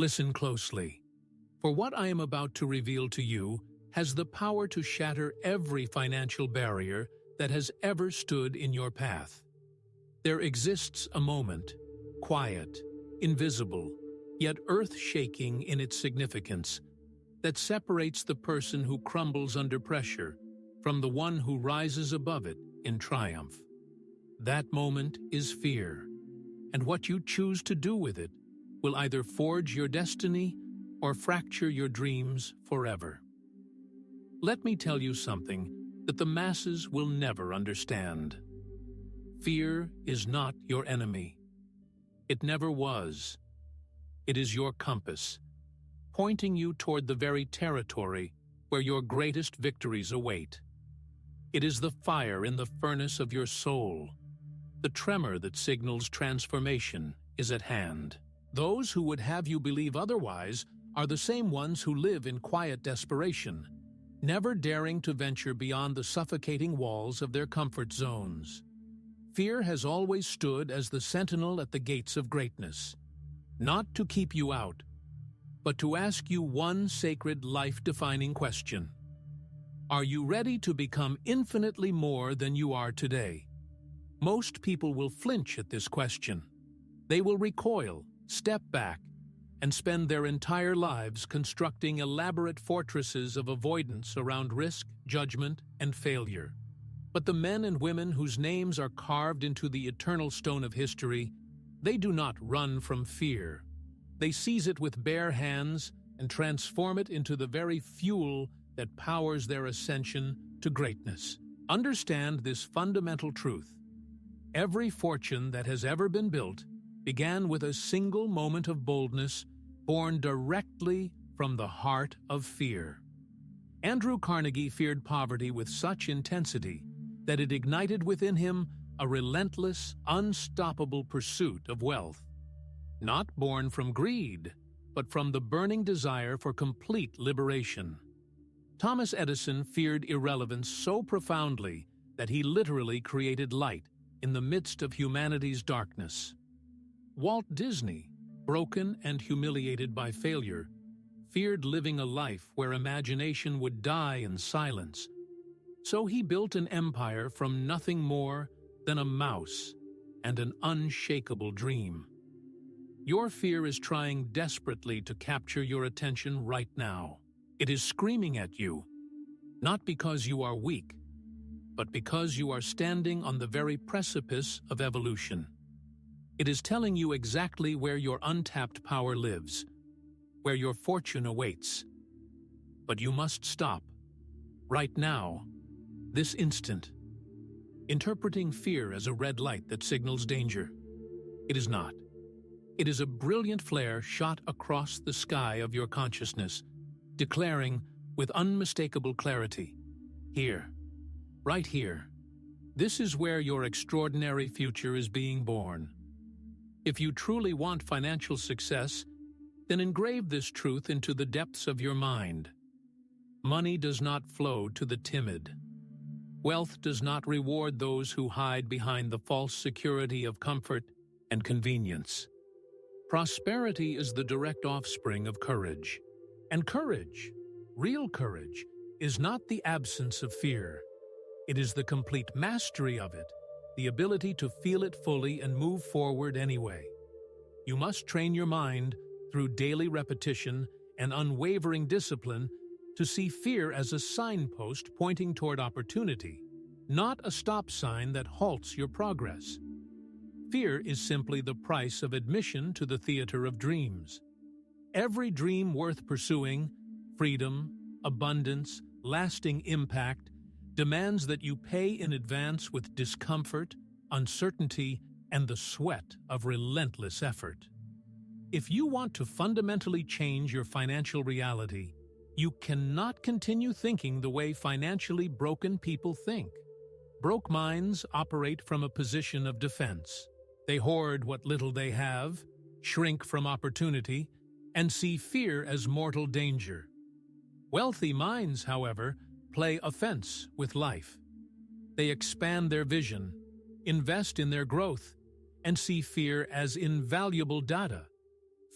Listen closely, for what I am about to reveal to you has the power to shatter every financial barrier that has ever stood in your path. There exists a moment, quiet, invisible, yet earth-shaking in its significance, that separates the person who crumbles under pressure from the one who rises above it in triumph. That moment is fear, and what you choose to do with it will either forge your destiny or fracture your dreams forever. Let me tell you something that the masses will never understand. Fear is not your enemy. It never was. It is your compass, pointing you toward the very territory where your greatest victories await. It is the fire in the furnace of your soul. The tremor that signals transformation is at hand. Those who would have you believe otherwise are the same ones who live in quiet desperation, never daring to venture beyond the suffocating walls of their comfort zones. Fear has always stood as the sentinel at the gates of greatness, not to keep you out, but to ask you one sacred life-defining question. Are you ready to become infinitely more than you are today? Most people will flinch at this question. They will recoil, step back, and spend their entire lives constructing elaborate fortresses of avoidance around risk, judgment, and failure. But the men and women whose names are carved into the eternal stone of history, they do not run from fear. They seize it with bare hands and transform it into the very fuel that powers their ascension to greatness. Understand this fundamental truth. Every fortune that has ever been built began with a single moment of boldness born directly from the heart of fear. Andrew Carnegie feared poverty with such intensity that it ignited within him a relentless, unstoppable pursuit of wealth. Not born from greed, but from the burning desire for complete liberation. Thomas Edison feared irrelevance so profoundly that he literally created light in the midst of humanity's darkness. Walt Disney, broken and humiliated by failure, feared living a life where imagination would die in silence. So he built an empire from nothing more than a mouse and an unshakable dream. Your fear is trying desperately to capture your attention right now. It is screaming at you, not because you are weak, but because you are standing on the very precipice of evolution. It is telling you exactly where your untapped power lives, where your fortune awaits. But you must stop, right now, this instant. Interpreting fear as a red light that signals danger. It is not. It is a brilliant flare shot across the sky of your consciousness, declaring with unmistakable clarity, here, right here, this is where your extraordinary future is being born. If you truly want financial success, then engrave this truth into the depths of your mind. Money does not flow to the timid. Wealth does not reward those who hide behind the false security of comfort and convenience. Prosperity is the direct offspring of courage. And courage, real courage, is not the absence of fear. It is the complete mastery of it, the ability to feel it fully and move forward anyway. You must train your mind through daily repetition and unwavering discipline to see fear as a signpost pointing toward opportunity, not a stop sign that halts your progress. Fear is simply the price of admission to the theater of dreams. Every dream worth pursuing, freedom, abundance, lasting impact, demands that you pay in advance with discomfort, uncertainty, and the sweat of relentless effort. If you want to fundamentally change your financial reality, you cannot continue thinking the way financially broken people think. Broke minds operate from a position of defense. They hoard what little they have, shrink from opportunity, and see fear as mortal danger. Wealthy minds, however, play offense with life. They expand their vision, invest in their growth, and see fear as invaluable data.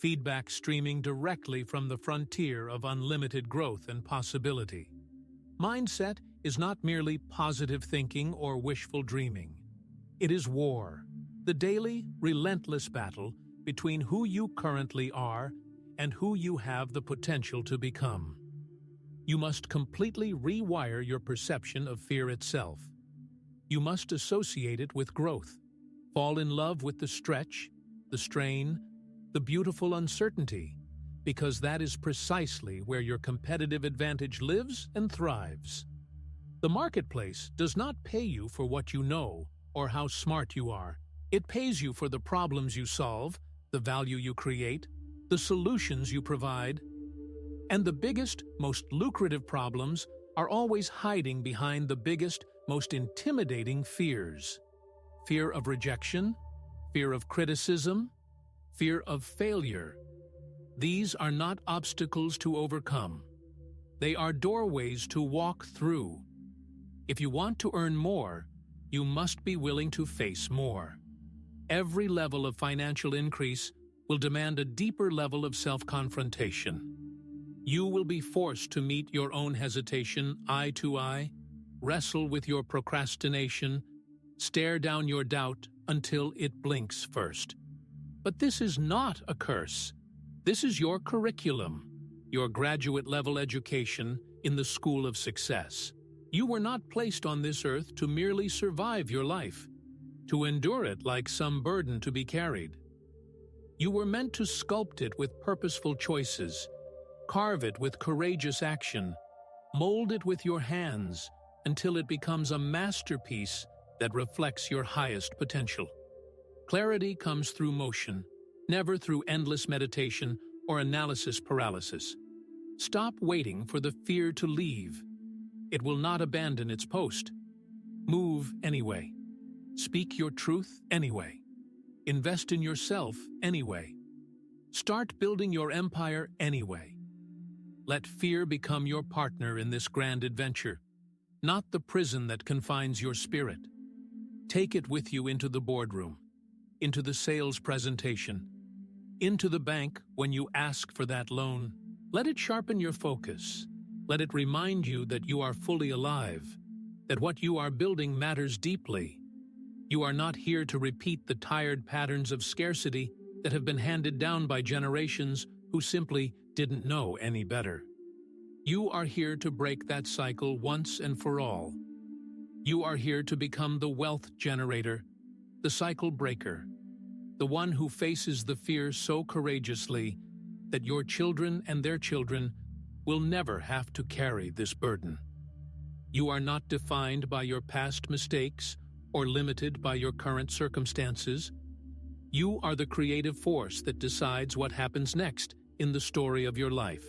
feedback streaming directly from the frontier of unlimited growth and possibility. Mindset is not merely positive thinking or wishful dreaming. It is war, the daily, relentless battle between who you currently are and who you have the potential to become. You must completely rewire your perception of fear itself. You must associate it with growth, fall in love with the stretch, the strain, the beautiful uncertainty, because that is precisely where your competitive advantage lives and thrives. The marketplace does not pay you for what you know or how smart you are. It pays you for the problems you solve, the value you create, the solutions you provide. And the biggest, most lucrative problems are always hiding behind the biggest, most intimidating fears. Fear of rejection, fear of criticism, fear of failure. These are not obstacles to overcome. They are doorways to walk through. If you want to earn more, you must be willing to face more. Every level of financial increase will demand a deeper level of self-confrontation. You will be forced to meet your own hesitation eye to eye, wrestle with your procrastination, stare down your doubt until it blinks first. But this is not a curse. This is your curriculum, your graduate-level education in the school of success. You were not placed on this earth to merely survive your life, to endure it like some burden to be carried. You were meant to sculpt it with purposeful choices, carve it with courageous action, mold it with your hands until it becomes a masterpiece that reflects your highest potential. Clarity comes through motion, never through endless meditation or analysis paralysis. Stop waiting for the fear to leave. It will not abandon its post. Move anyway. Speak your truth anyway. Invest in yourself anyway. Start building your empire anyway. Let fear become your partner in this grand adventure, not the prison that confines your spirit. Take it with you into the boardroom, into the sales presentation, into the bank when you ask for that loan. Let it sharpen your focus. Let it remind you that you are fully alive, that what you are building matters deeply. You are not here to repeat the tired patterns of scarcity that have been handed down by generations who simply didn't know any better. You are here to break that cycle once and for all. You are here to become the wealth generator, the cycle breaker, the one who faces the fear so courageously that your children and their children will never have to carry this burden. You are not defined by your past mistakes or limited by your current circumstances. You are the creative force that decides what happens next in the story of your life.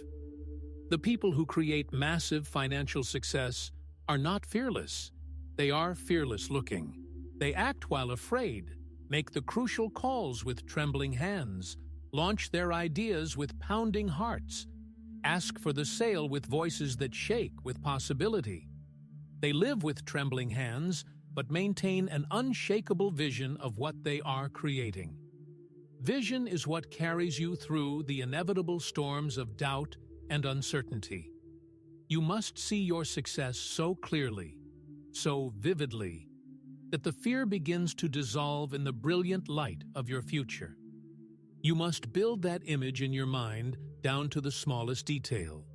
The people who create massive financial success are not fearless. They are fearless looking. They act while afraid, make the crucial calls with trembling hands, launch their ideas with pounding hearts, ask for the sale with voices that shake with possibility. They live with trembling hands, but maintain an unshakable vision of what they are creating. Vision is what carries you through the inevitable storms of doubt and uncertainty. You must see your success so clearly, so vividly, that the fear begins to dissolve in the brilliant light of your future. You must build that image in your mind down to the smallest detail.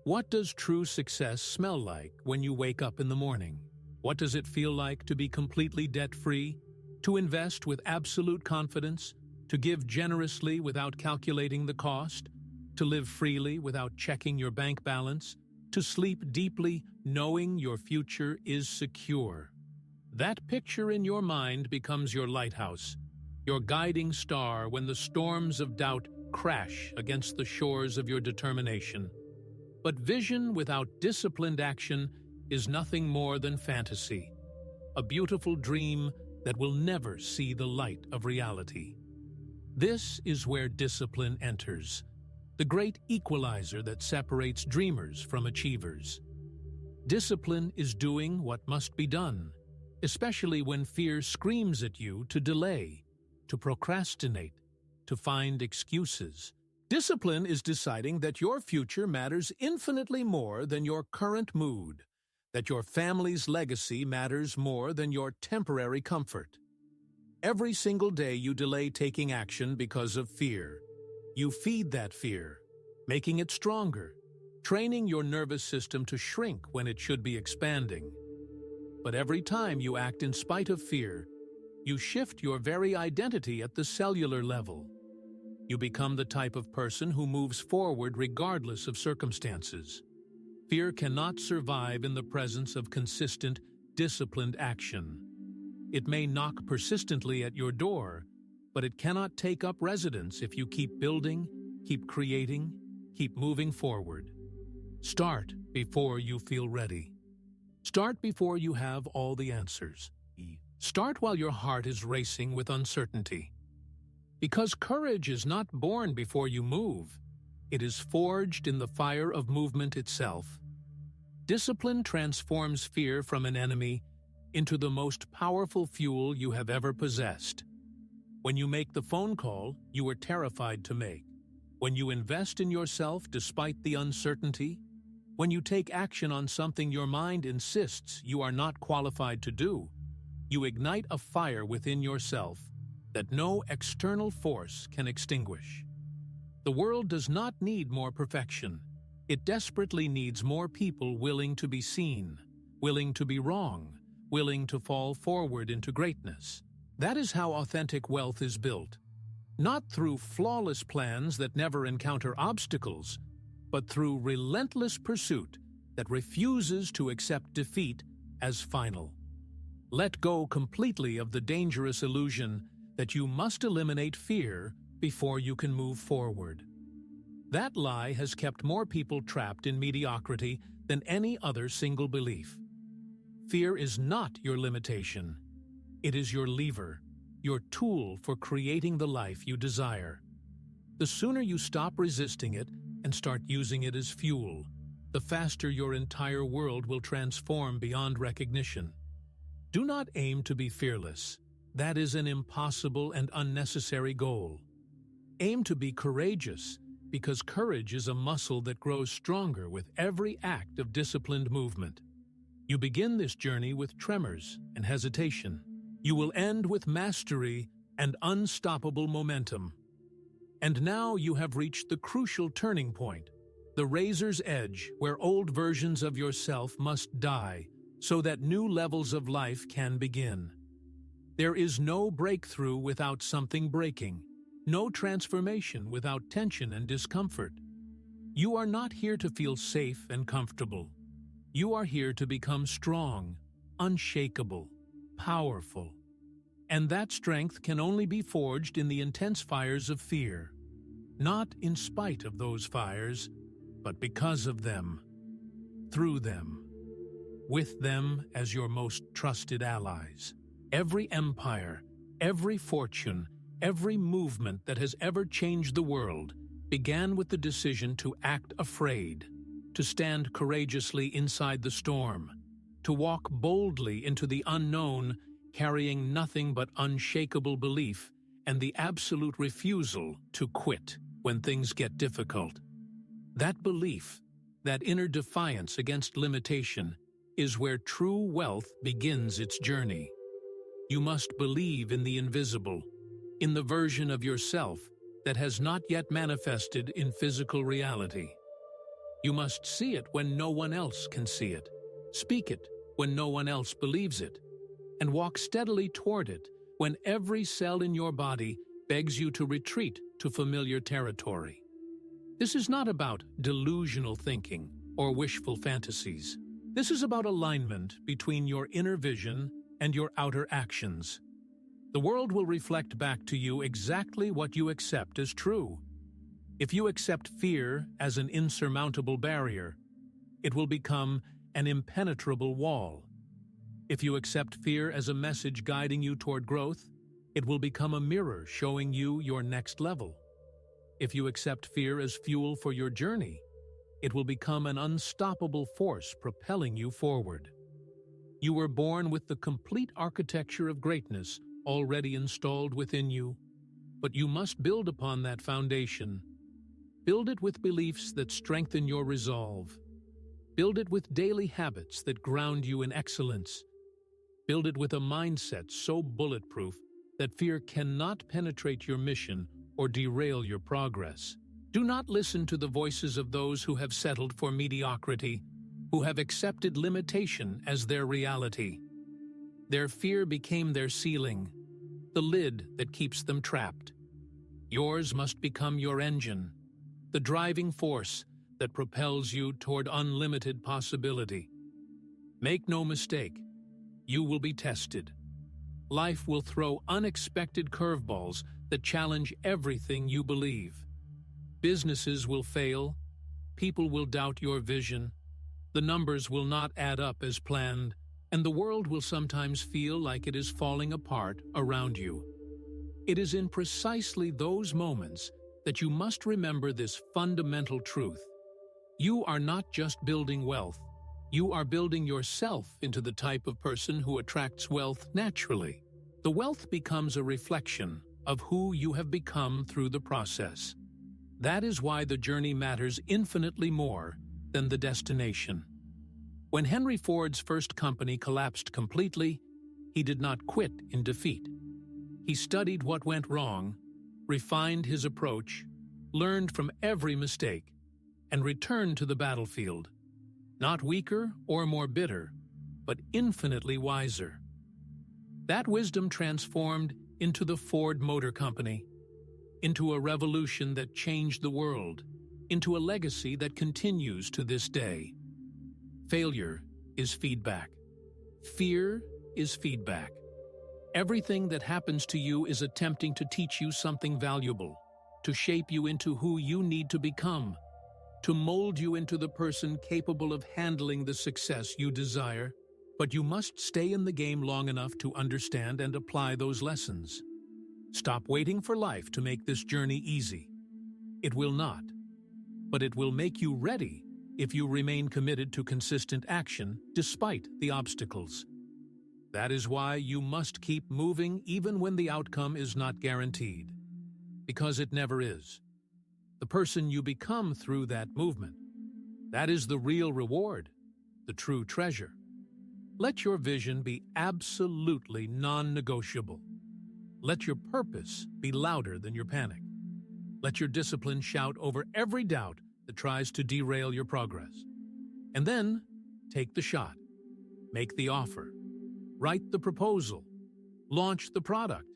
What does true success smell like when you wake up in the morning? What does it feel like to be completely debt-free, to invest with absolute confidence, to give generously without calculating the cost, to live freely without checking your bank balance, to sleep deeply knowing your future is secure? That picture in your mind becomes your lighthouse, your guiding star when the storms of doubt crash against the shores of your determination. But vision without disciplined action is nothing more than fantasy, a beautiful dream that will never see the light of reality. This is where discipline enters, the great equalizer that separates dreamers from achievers. Discipline is doing what must be done, especially when fear screams at you to delay, to procrastinate, to find excuses. Discipline is deciding that your future matters infinitely more than your current mood, that your family's legacy matters more than your temporary comfort. Every single day you delay taking action because of fear. You feed that fear, making it stronger, training your nervous system to shrink when it should be expanding. But every time you act in spite of fear, you shift your very identity at the cellular level. You become the type of person who moves forward regardless of circumstances. Fear cannot survive in the presence of consistent, disciplined action. It may knock persistently at your door, but it cannot take up residence if you keep building, keep creating, keep moving forward. Start before you feel ready. Start before you have all the answers. Start while your heart is racing with uncertainty. Because courage is not born before you move. It is forged in the fire of movement itself. Discipline transforms fear from an enemy into the most powerful fuel you have ever possessed. When you make the phone call you were terrified to make, when you invest in yourself despite the uncertainty, when you take action on something your mind insists you are not qualified to do, you ignite a fire within yourself that no external force can extinguish. The world does not need more perfection. It desperately needs more people willing to be seen, willing to be wrong, willing to fall forward into greatness. That is how authentic wealth is built. Not through flawless plans that never encounter obstacles, but through relentless pursuit that refuses to accept defeat as final. Let go completely of the dangerous illusion that you must eliminate fear before you can move forward. That lie has kept more people trapped in mediocrity than any other single belief. Fear is not your limitation. It is your lever, your tool for creating the life you desire. The sooner you stop resisting it and start using it as fuel, the faster your entire world will transform beyond recognition. Do not aim to be fearless. That is an impossible and unnecessary goal. Aim to be courageous, because courage is a muscle that grows stronger with every act of disciplined movement. You begin this journey with tremors and hesitation. You will end with mastery and unstoppable momentum. And now you have reached the crucial turning point, the razor's edge where old versions of yourself must die so that new levels of life can begin. There is no breakthrough without something breaking, no transformation without tension and discomfort. You are not here to feel safe and comfortable. You are here to become strong, unshakable, powerful. And that strength can only be forged in the intense fires of fear. Not in spite of those fires, but because of them, through them, with them as your most trusted allies. Every empire, every fortune, every movement that has ever changed the world began with the decision to act afraid, to stand courageously inside the storm, to walk boldly into the unknown, carrying nothing but unshakable belief and the absolute refusal to quit when things get difficult. That belief, that inner defiance against limitation, is where true wealth begins its journey. You must believe in the invisible, in the version of yourself that has not yet manifested in physical reality. You must see it when no one else can see it, speak it when no one else believes it, and walk steadily toward it when every cell in your body begs you to retreat to familiar territory. This is not about delusional thinking or wishful fantasies. This is about alignment between your inner vision and your outer actions. The world will reflect back to you exactly what you accept as true. If you accept fear as an insurmountable barrier, it will become an impenetrable wall. If you accept fear as a message guiding you toward growth, it will become a mirror showing you your next level. If you accept fear as fuel for your journey, it will become an unstoppable force propelling you forward. You were born with the complete architecture of greatness already installed within you, but you must build upon that foundation. Build it with beliefs that strengthen your resolve. Build it with daily habits that ground you in excellence. Build it with a mindset so bulletproof that fear cannot penetrate your mission or derail your progress. Do not listen to the voices of those who have settled for mediocrity, who have accepted limitation as their reality. Their fear became their ceiling, the lid that keeps them trapped. Yours must become your engine, the driving force that propels you toward unlimited possibility. Make no mistake, you will be tested. Life will throw unexpected curveballs that challenge everything you believe. Businesses will fail, people will doubt your vision, the numbers will not add up as planned, and the world will sometimes feel like it is falling apart around you. It is in precisely those moments that you must remember this fundamental truth. You are not just building wealth, you are building yourself into the type of person who attracts wealth naturally. The wealth becomes a reflection of who you have become through the process. That is why the journey matters infinitely more than the destination. When Henry Ford's first company collapsed completely, he did not quit in defeat. He studied what went wrong, refined his approach, learned from every mistake, and returned to the battlefield, not weaker or more bitter, but infinitely wiser. That wisdom transformed into the Ford Motor Company, into a revolution that changed the world, into a legacy that continues to this day. Failure is feedback. Fear is feedback. Everything that happens to you is attempting to teach you something valuable, to shape you into who you need to become, to mold you into the person capable of handling the success you desire. But you must stay in the game long enough to understand and apply those lessons. Stop waiting for life to make this journey easy. It will not. But it will make you ready if you remain committed to consistent action despite the obstacles. That is why you must keep moving even when the outcome is not guaranteed. Because it never is. The person you become through that movement, that is the real reward, the true treasure. Let your vision be absolutely non-negotiable. Let your purpose be louder than your panic. Let your discipline shout over every doubt that tries to derail your progress. And then, take the shot. Make the offer. Write the proposal. Launch the product.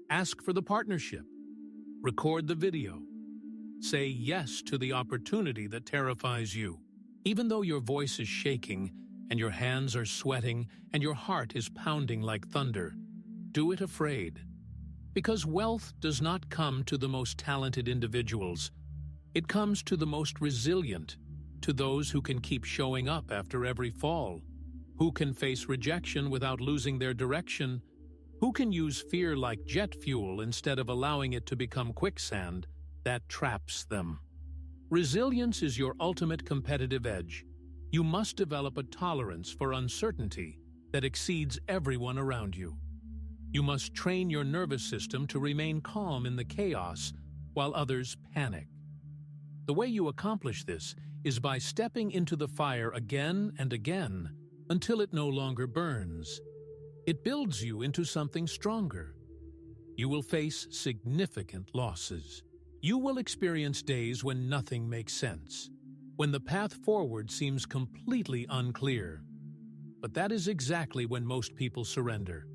Ask for the partnership. Record the video. Say yes to the opportunity that terrifies you. Even though your voice is shaking, and your hands are sweating, and your heart is pounding like thunder, do it afraid. Because wealth does not come to the most talented individuals. It comes to the most resilient, to those who can keep showing up after every fall, who can face rejection without losing their direction, who can use fear like jet fuel instead of allowing it to become quicksand that traps them. Resilience is your ultimate competitive edge. You must develop a tolerance for uncertainty that exceeds everyone around you. You must train your nervous system to remain calm in the chaos while others panic. The way you accomplish this is by stepping into the fire again and again until it no longer burns. It builds you into something stronger. You will face significant losses. You will experience days when nothing makes sense, when the path forward seems completely unclear. But that is exactly when most people surrender.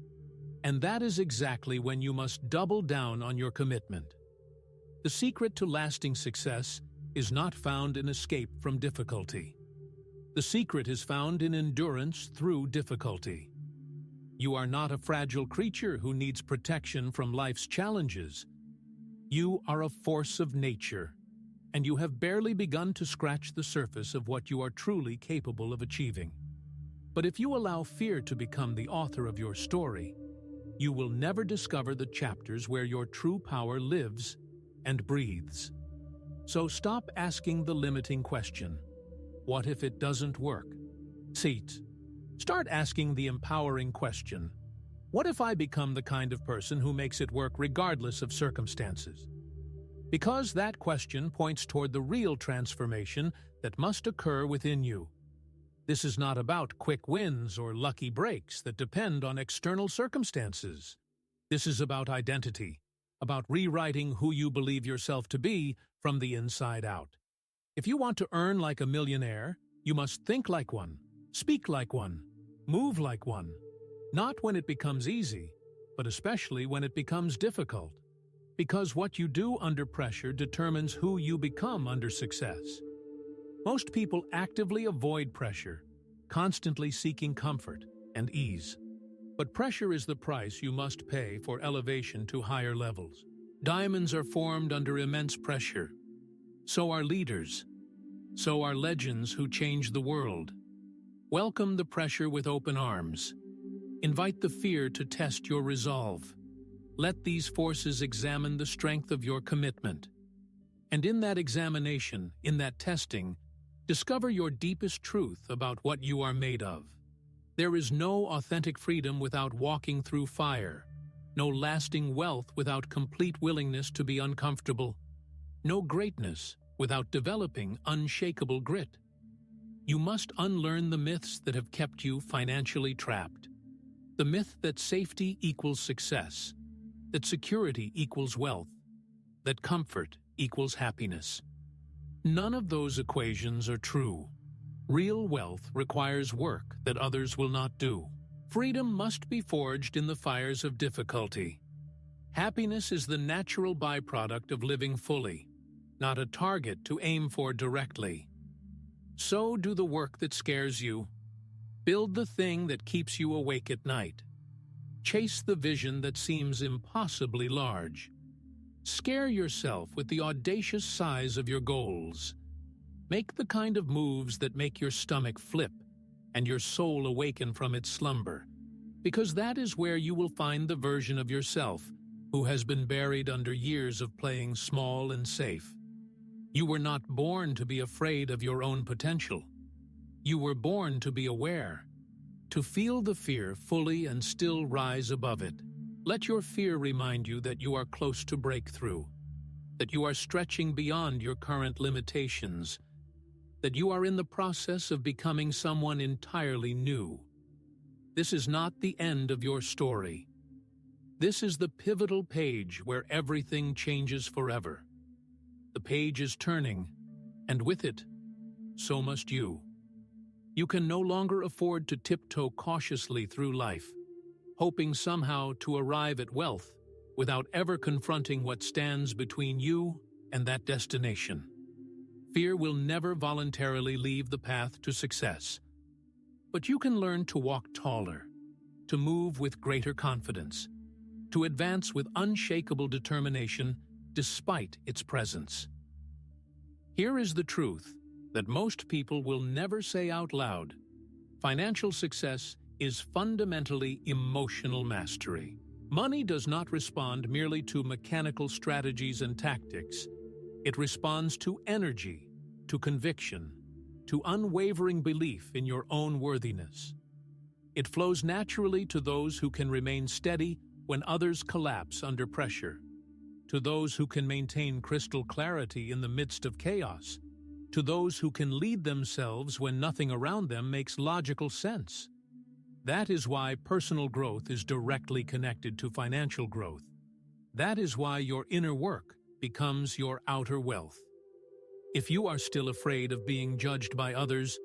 And that is exactly when you must double down on your commitment. The secret to lasting success is not found in escape from difficulty. The secret is found in endurance through difficulty. You are not a fragile creature who needs protection from life's challenges. You are a force of nature, and you have barely begun to scratch the surface of what you are truly capable of achieving. But if you allow fear to become the author of your story, you will never discover the chapters where your true power lives and breathes. So stop asking the limiting question, what if it doesn't work? Start asking the empowering question, what if I become the kind of person who makes it work regardless of circumstances? Because that question points toward the real transformation that must occur within you. This is not about quick wins or lucky breaks that depend on external circumstances. This is about identity, about rewriting who you believe yourself to be from the inside out. If you want to earn like a millionaire, you must think like one, speak like one, move like one. Not when it becomes easy, but especially when it becomes difficult. Because what you do under pressure determines who you become under success. Most people actively avoid pressure, constantly seeking comfort and ease. But pressure is the price you must pay for elevation to higher levels. Diamonds are formed under immense pressure. So are leaders. So are legends who change the world. Welcome the pressure with open arms. Invite the fear to test your resolve. Let these forces examine the strength of your commitment. And in that examination, in that testing, discover your deepest truth about what you are made of. There is no authentic freedom without walking through fire, no lasting wealth without complete willingness to be uncomfortable, no greatness without developing unshakable grit. You must unlearn the myths that have kept you financially trapped. The myth that safety equals success, that security equals wealth, that comfort equals happiness. None of those equations are true. Real wealth requires work that others will not do. Freedom must be forged in the fires of difficulty. Happiness is the natural byproduct of living fully, not a target to aim for directly. So do the work that scares you. Build the thing that keeps you awake at night. Chase the vision that seems impossibly large. Scare yourself with the audacious size of your goals. Make the kind of moves that make your stomach flip and your soul awaken from its slumber, because that is where you will find the version of yourself who has been buried under years of playing small and safe. You were not born to be afraid of your own potential. You were born to be aware, to feel the fear fully and still rise above it. Let your fear remind you that you are close to breakthrough, that you are stretching beyond your current limitations, that you are in the process of becoming someone entirely new. This is not the end of your story. This is the pivotal page where everything changes forever. The page is turning, and with it, so must you. You can no longer afford to tiptoe cautiously through life, hoping somehow to arrive at wealth without ever confronting what stands between you and that destination. Fear will never voluntarily leave the path to success. But you can learn to walk taller, to move with greater confidence, to advance with unshakable determination despite its presence. Here is the truth that most people will never say out loud. Financial success is fundamentally emotional mastery. Money does not respond merely to mechanical strategies and tactics. It responds to energy, to conviction, to unwavering belief in your own worthiness. It flows naturally to those who can remain steady when others collapse under pressure, to those who can maintain crystal clarity in the midst of chaos, to those who can lead themselves when nothing around them makes logical sense. That is why personal growth is directly connected to financial growth. That is why your inner work becomes your outer wealth. If you are still afraid of being judged by others,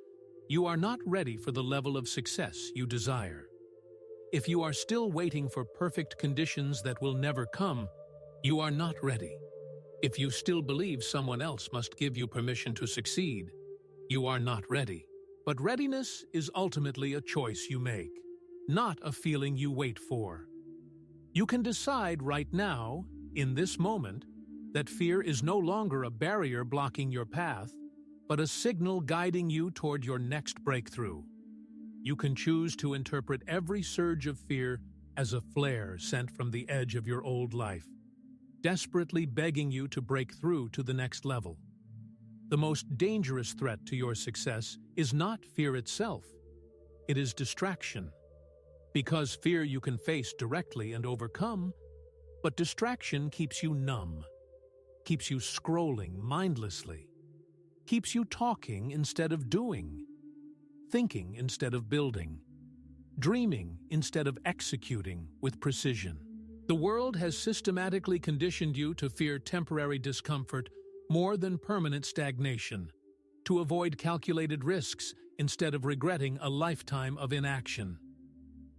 you are not ready for the level of success you desire. If you are still waiting for perfect conditions that will never come, you are not ready. If you still believe someone else must give you permission to succeed, you are not ready. But readiness is ultimately a choice you make, not a feeling you wait for. You can decide right now, in this moment, that fear is no longer a barrier blocking your path, but a signal guiding you toward your next breakthrough. You can choose to interpret every surge of fear as a flare sent from the edge of your old life, desperately begging you to break through to the next level. The most dangerous threat to your success is not fear itself. It is distraction. Because fear you can face directly and overcome, but distraction keeps you numb. keeps you scrolling mindlessly, keeps you talking instead of doing, thinking instead of building, dreaming instead of executing with precision. The world has systematically conditioned you to fear temporary discomfort more than permanent stagnation, to avoid calculated risks instead of regretting a lifetime of inaction.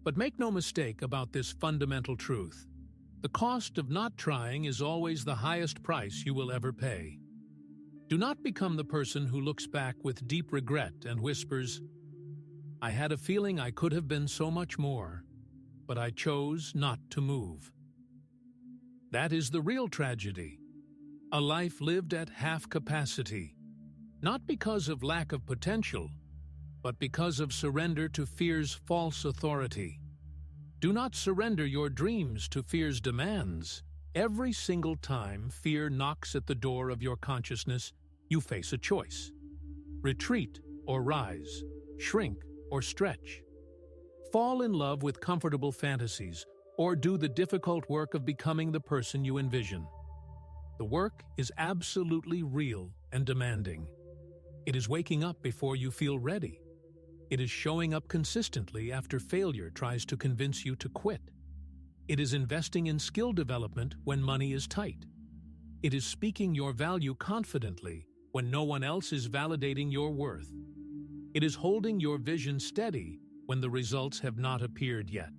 But make no mistake about this fundamental truth. The cost of not trying is always the highest price you will ever pay. Do not become the person who looks back with deep regret and whispers, "I had a feeling I could have been so much more, but I chose not to move." That is the real tragedy. A life lived at half capacity, not because of lack of potential, but because of surrender to fear's false authority. Do not surrender your dreams to fear's demands. Every single time fear knocks at the door of your consciousness, you face a choice. Retreat or rise, shrink or stretch. Fall in love with comfortable fantasies, or do the difficult work of becoming the person you envision. The work is absolutely real and demanding. It is waking up before you feel ready. It is showing up consistently after failure tries to convince you to quit. It is investing in skill development when money is tight. It is speaking your value confidently when no one else is validating your worth. It is holding your vision steady when the results have not appeared yet.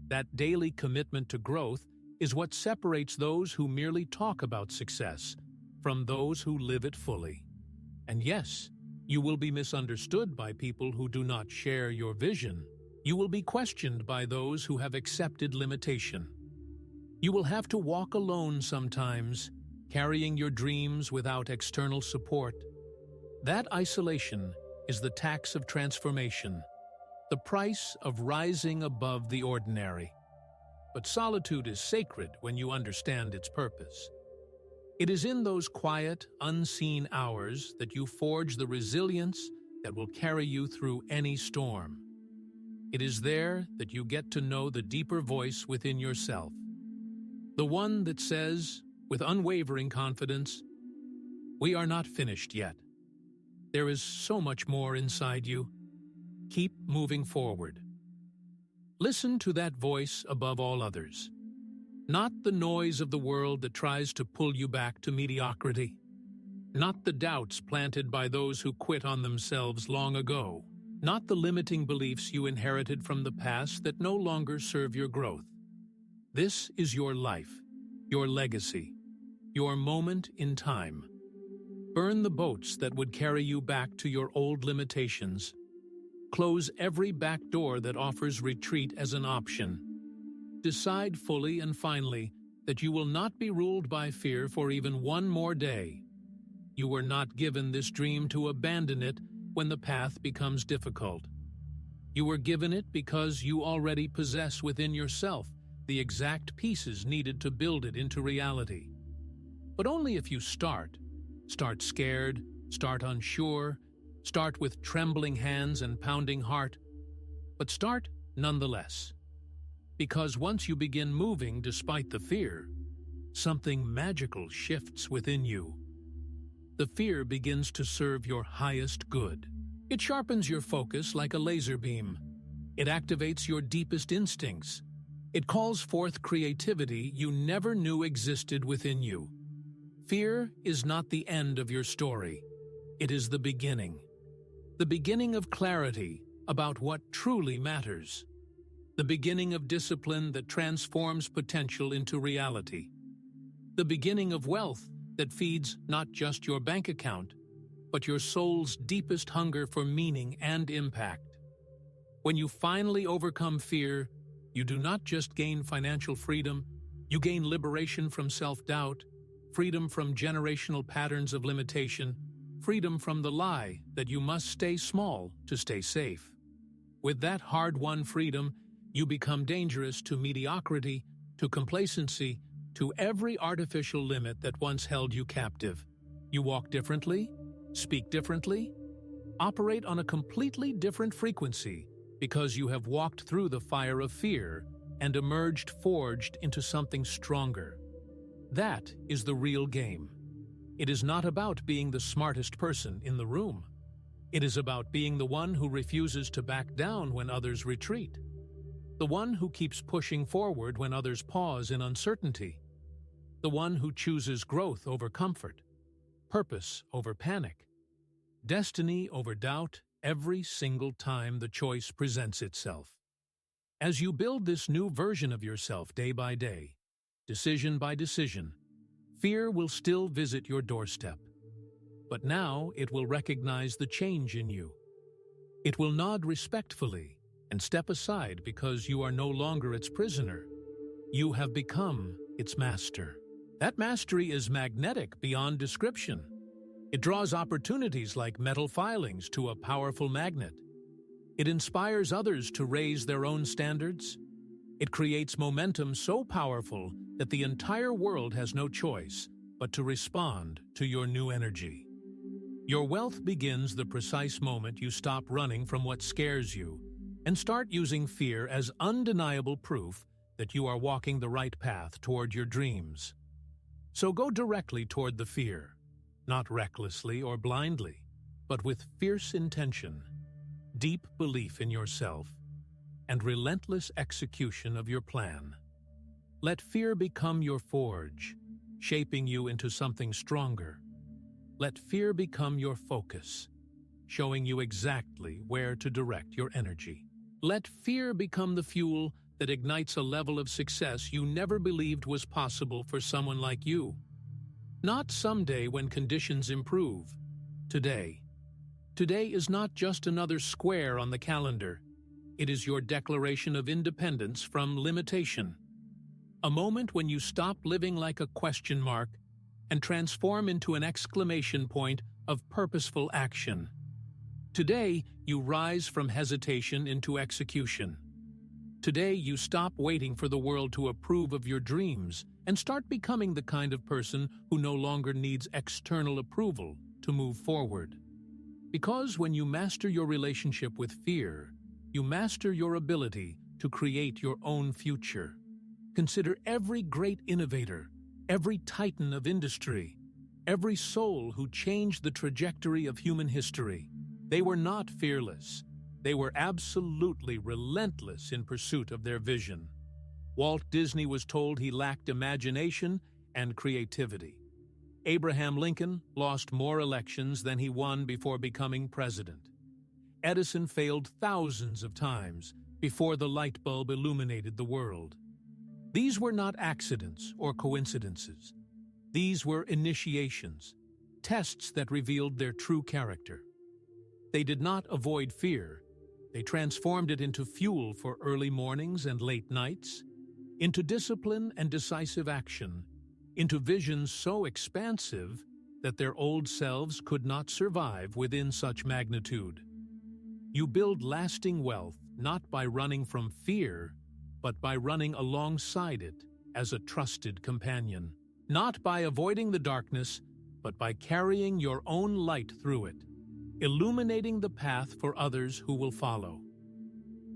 That daily commitment to growth is what separates those who merely talk about success from those who live it fully. And yes, you will be misunderstood by people who do not share your vision. You will be questioned by those who have accepted limitation. You will have to walk alone sometimes, carrying your dreams without external support. That isolation is the tax of transformation, the price of rising above the ordinary. But solitude is sacred when you understand its purpose. It is in those quiet, unseen hours that you forge the resilience that will carry you through any storm. It is there that you get to know the deeper voice within yourself, the one that says, with unwavering confidence, "We are not finished yet. There is so much more inside you. Keep moving forward." Listen to that voice above all others. Not the noise of the world that tries to pull you back to mediocrity. Not the doubts planted by those who quit on themselves long ago. Not the limiting beliefs you inherited from the past that no longer serve your growth. This is your life, your legacy, your moment in time. Burn the boats that would carry you back to your old limitations. Close every back door that offers retreat as an option. Decide fully and finally that you will not be ruled by fear for even one more day. You were not given this dream to abandon it when the path becomes difficult. You were given it because you already possess within yourself the exact pieces needed to build it into reality. But only if you start. Start scared, start unsure, start with trembling hands and pounding heart, but start nonetheless. Because once you begin moving despite the fear, something magical shifts within you. The fear begins to serve your highest good. It sharpens your focus like a laser beam. It activates your deepest instincts. It calls forth creativity you never knew existed within you. Fear is not the end of your story. It is the beginning. The beginning of clarity about what truly matters. The beginning of discipline that transforms potential into reality. The beginning of wealth that feeds not just your bank account, but your soul's deepest hunger for meaning and impact. When you finally overcome fear, you do not just gain financial freedom, you gain liberation from self-doubt, freedom from generational patterns of limitation, freedom from the lie that you must stay small to stay safe. With that hard-won freedom, you become dangerous to mediocrity, to complacency, to every artificial limit that once held you captive. You walk differently, speak differently, operate on a completely different frequency because you have walked through the fire of fear and emerged forged into something stronger. That is the real game. It is not about being the smartest person in the room. It is about being the one who refuses to back down when others retreat. The one who keeps pushing forward when others pause in uncertainty. The one who chooses growth over comfort, purpose over panic, destiny over doubt every single time the choice presents itself. As you build this new version of yourself day by day, decision by decision, fear will still visit your doorstep. But now it will recognize the change in you. It will nod respectfully and step aside because you are no longer its prisoner. You have become its master. That mastery is magnetic beyond description. It draws opportunities like metal filings to a powerful magnet. It inspires others to raise their own standards. It creates momentum so powerful that the entire world has no choice but to respond to your new energy. Your wealth begins the precise moment you stop running from what scares you and start using fear as undeniable proof that you are walking the right path toward your dreams. So go directly toward the fear, not recklessly or blindly, but with fierce intention, deep belief in yourself, and relentless execution of your plan. Let fear become your forge, shaping you into something stronger. Let fear become your focus, showing you exactly where to direct your energy. Let fear become the fuel that ignites a level of success you never believed was possible for someone like you. Not someday when conditions improve. Today. Today is not just another square on the calendar. It is your declaration of independence from limitation. A moment when you stop living like a question mark and transform into an exclamation point of purposeful action. Today, you rise from hesitation into execution. Today, you stop waiting for the world to approve of your dreams and start becoming the kind of person who no longer needs external approval to move forward. Because when you master your relationship with fear, you master your ability to create your own future. Consider every great innovator, every titan of industry, every soul who changed the trajectory of human history. They were not fearless. They were absolutely relentless in pursuit of their vision. Walt Disney was told he lacked imagination and creativity. Abraham Lincoln lost more elections than he won before becoming president. Edison failed thousands of times before the light bulb illuminated the world. These were not accidents or coincidences. These were initiations, tests that revealed their true character. They did not avoid fear. They transformed it into fuel for early mornings and late nights, into discipline and decisive action, into visions so expansive that their old selves could not survive within such magnitude. You build lasting wealth not by running from fear, but by running alongside it as a trusted companion. Not by avoiding the darkness, but by carrying your own light through it, illuminating the path for others who will follow.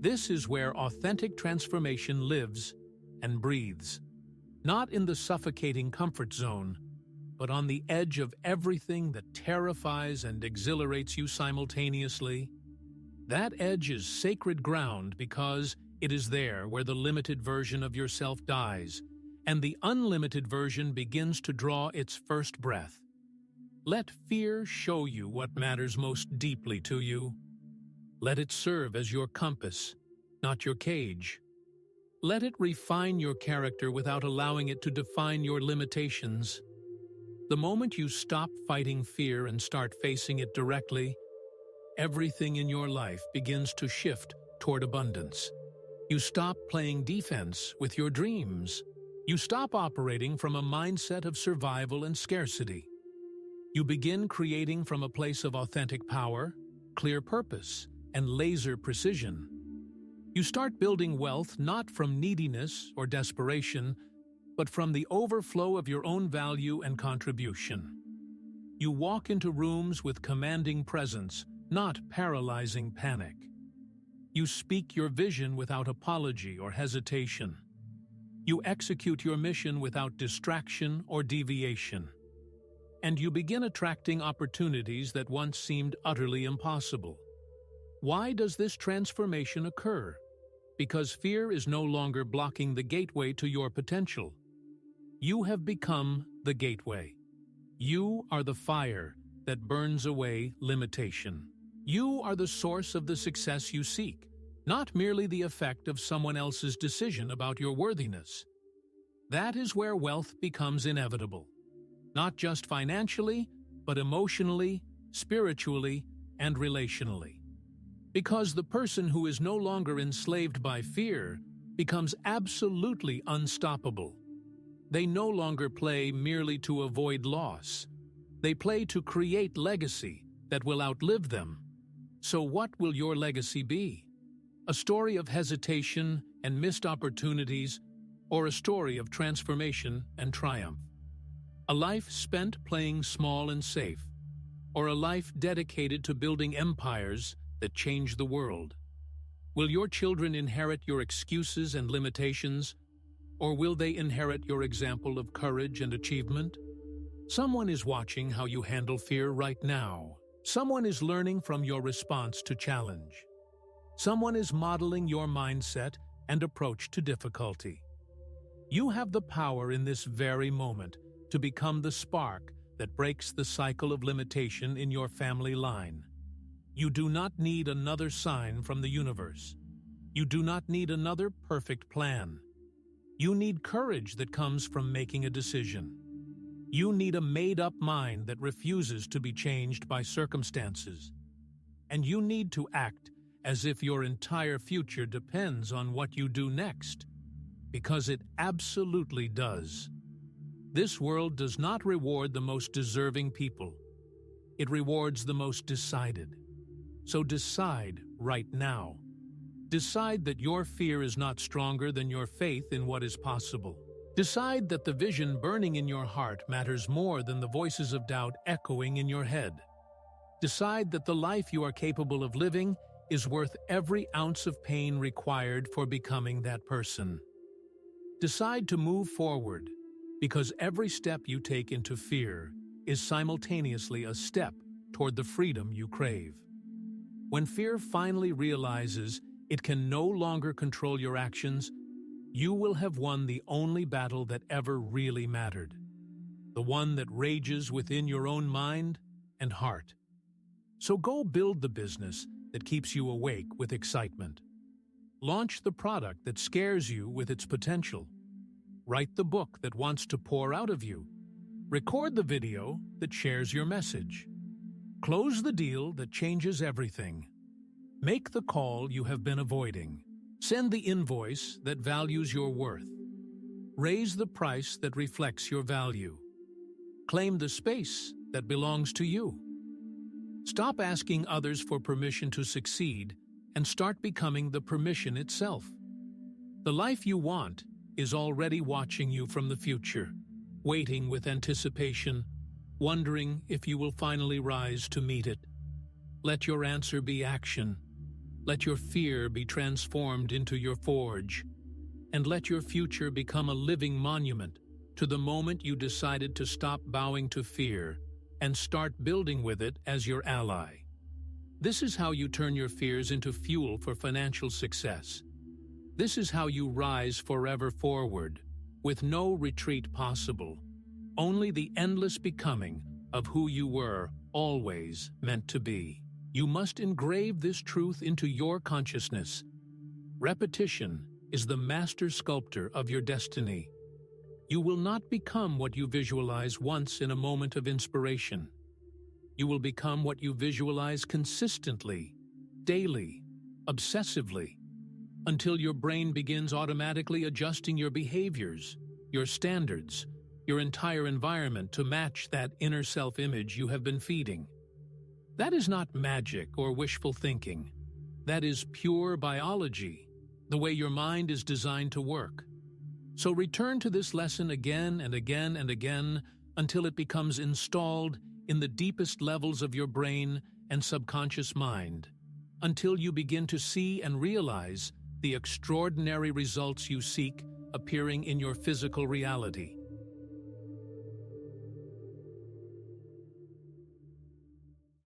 This is where authentic transformation lives and breathes, not in the suffocating comfort zone, but on the edge of everything that terrifies and exhilarates you simultaneously. That edge is sacred ground because it is there where the limited version of yourself dies, and the unlimited version begins to draw its first breath. Let fear show you what matters most deeply to you. Let it serve as your compass, not your cage. Let it refine your character without allowing it to define your limitations. The moment you stop fighting fear and start facing it directly, everything in your life begins to shift toward abundance. You stop playing defense with your dreams. You stop operating from a mindset of survival and scarcity. You begin creating from a place of authentic power, clear purpose, and laser precision. You start building wealth not from neediness or desperation, but from the overflow of your own value and contribution. You walk into rooms with commanding presence, not paralyzing panic. You speak your vision without apology or hesitation. You execute your mission without distraction or deviation. and you begin attracting opportunities that once seemed utterly impossible. Why does this transformation occur? Because fear is no longer blocking the gateway to your potential. You have become the gateway. You are the fire that burns away limitation. You are the source of the success you seek, not merely the effect of someone else's decision about your worthiness. That is where wealth becomes inevitable, not just financially, but emotionally, spiritually, and relationally. Because the person who is no longer enslaved by fear becomes absolutely unstoppable. They no longer play merely to avoid loss. They play to create legacy that will outlive them. So what will your legacy be? A story of hesitation and missed opportunities, or a story of transformation and triumph? A life spent playing small and safe, or a life dedicated to building empires that change the world? Will your children inherit your excuses and limitations, or will they inherit your example of courage and achievement? Someone is watching how you handle fear right now. Someone is learning from your response to challenge. Someone is modeling your mindset and approach to difficulty. You have the power in this very moment to become the spark that breaks the cycle of limitation in your family line. You do not need another sign from the universe. You do not need another perfect plan. You need courage that comes from making a decision. You need a made-up mind that refuses to be changed by circumstances. And you need to act as if your entire future depends on what you do next, because it absolutely does. This world does not reward the most deserving people. It rewards the most decided. So decide right now. Decide that your fear is not stronger than your faith in what is possible. Decide that the vision burning in your heart matters more than the voices of doubt echoing in your head. Decide that the life you are capable of living is worth every ounce of pain required for becoming that person. Decide to move forward, because every step you take into fear is simultaneously a step toward the freedom you crave. When fear finally realizes it can no longer control your actions, you will have won the only battle that ever really mattered, the one that rages within your own mind and heart. So go build the business that keeps you awake with excitement. Launch the product that scares you with its potential. Write the book that wants to pour out of you. Record the video that shares your message. Close the deal that changes everything. Make the call you have been avoiding. Send the invoice that values your worth. Raise the price that reflects your value. Claim the space that belongs to you. Stop asking others for permission to succeed and start becoming the permission itself. The life you want is already watching you from the future, waiting with anticipation, wondering if you will finally rise to meet it. Let your answer be action. Let your fear be transformed into your forge. And let your future become a living monument to the moment you decided to stop bowing to fear and start building with it as your ally. This is how you turn your fears into fuel for financial success. This is how you rise forever forward, with no retreat possible, only the endless becoming of who you were always meant to be. You must engrave this truth into your consciousness. Repetition is the master sculptor of your destiny. You will not become what you visualize once in a moment of inspiration. You will become what you visualize consistently, daily, obsessively, until your brain begins automatically adjusting your behaviors, your standards, your entire environment to match that inner self-image you have been feeding. That is not magic or wishful thinking. That is pure biology, the way your mind is designed to work. So return to this lesson again and again and again until it becomes installed in the deepest levels of your brain and subconscious mind, until you begin to see and realize the extraordinary results you seek appearing in your physical reality.